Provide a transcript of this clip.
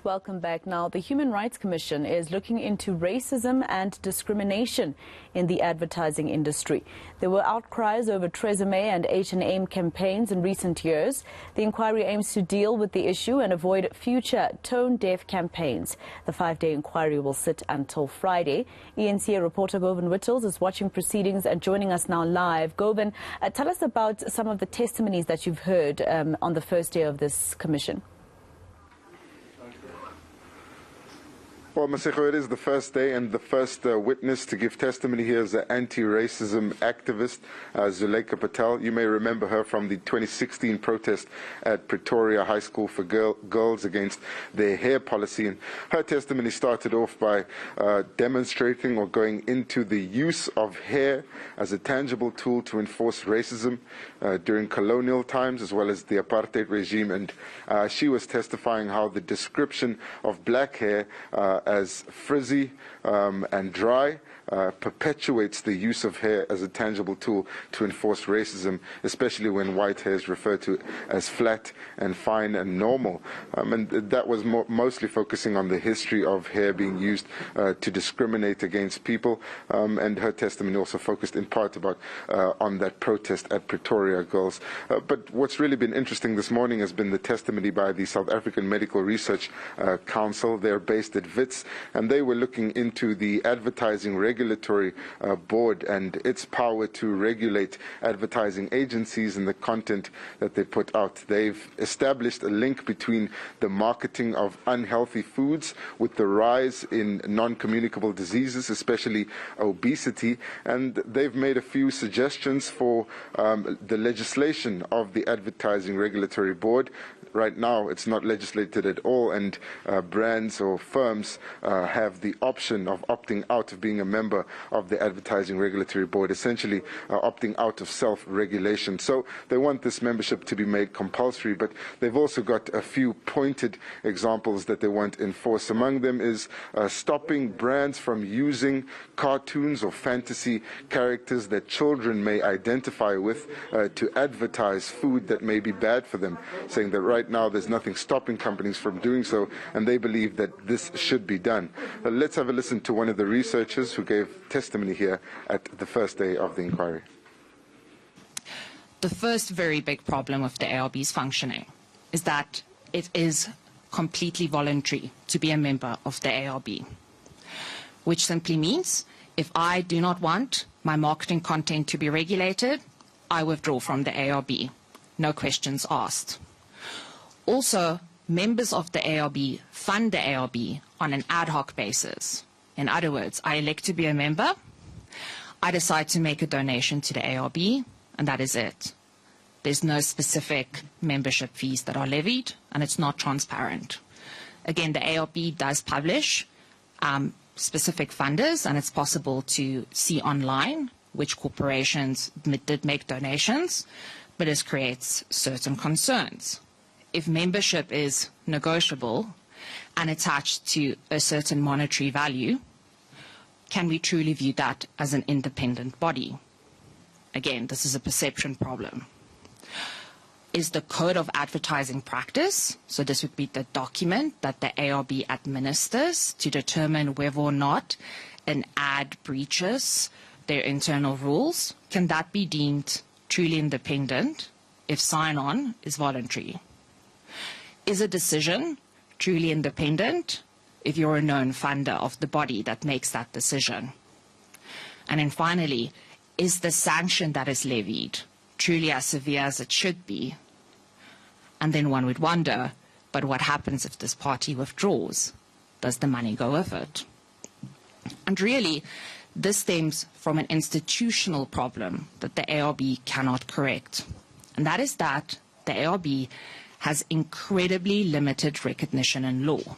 Welcome back. Now, the Human Rights Commission is looking into racism and discrimination in the advertising industry. There were outcries over Tresemme and H&M campaigns in recent years. The inquiry aims to deal with the issue and avoid future tone-deaf campaigns. The 5-day inquiry will sit until Friday. eNCA reporter Govan Whittles is watching proceedings and joining us now live. Govan, tell us about some of the testimonies that you've heard on the first day of this commission. Well, Maseko, it is the first day, and the first witness to give testimony here is the anti-racism activist, Zuleika Patel. You may remember her from the 2016 protest at Pretoria High School for girls against their hair policy. And her testimony started off by demonstrating or going into the use of hair as a tangible tool to enforce racism during colonial times, as well as the apartheid regime. And she was testifying how the description of black hair as frizzy and dry perpetuates the use of hair as a tangible tool to enforce racism, especially when white hair is referred to as flat and fine and normal. And that was mostly focusing on the history of hair being used to discriminate against people. And her testimony also focused in part about on that protest at Pretoria Girls. But what's really been interesting this morning has been the testimony by the South African Medical Research Council. They're based at WITS, and they were looking into the advertising regulatory board and its power to regulate advertising agencies and the content that they put out. They've established a link between the marketing of unhealthy foods with the rise in non-communicable diseases, especially obesity, and they've made a few suggestions for the legislation of the advertising regulatory board. Right now, it's not legislated at all, and brands or firms have the option of opting out of being a member of the Advertising Regulatory Board, essentially opting out of self-regulation. So they want this membership to be made compulsory, but they've also got a few pointed examples that they want enforced. Among them is stopping brands from using cartoons or fantasy characters that children may identify with to advertise food that may be bad for them, saying that right now there's nothing stopping companies from doing so, and they believe that this should be done. Let's have a listen to one of the researchers who gave testimony here at the first day of the inquiry. The first very big problem with the ARB's functioning is that it is completely voluntary to be a member of the ARB, which simply means if I do not want my marketing content to be regulated, I withdraw from the ARB. No questions asked. Also, members of the ARB fund the ARB on an ad hoc basis. In other words, I elect to be a member, I decide to make a donation to the ARB, and that is it. There's no specific membership fees that are levied, and it's not transparent. Again, the ARB does publish specific funders, and it's possible to see online which corporations did make donations, but this creates certain concerns. If membership is negotiable and attached to a certain monetary value, can we truly view that as an independent body? Again, this is a perception problem. Is the Code of Advertising Practice, so this would be the document that the ARB administers to determine whether or not an ad breaches their internal rules, can that be deemed truly independent if sign-on is voluntary? Is a decision truly independent if you're a known funder of the body that makes that decision? And then finally, is the sanction that is levied truly as severe as it should be? And then one would wonder, but what happens if this party withdraws? Does the money go with it? And really, this stems from an institutional problem that the ARB cannot correct. And that is that the ARB has incredibly limited recognition in law.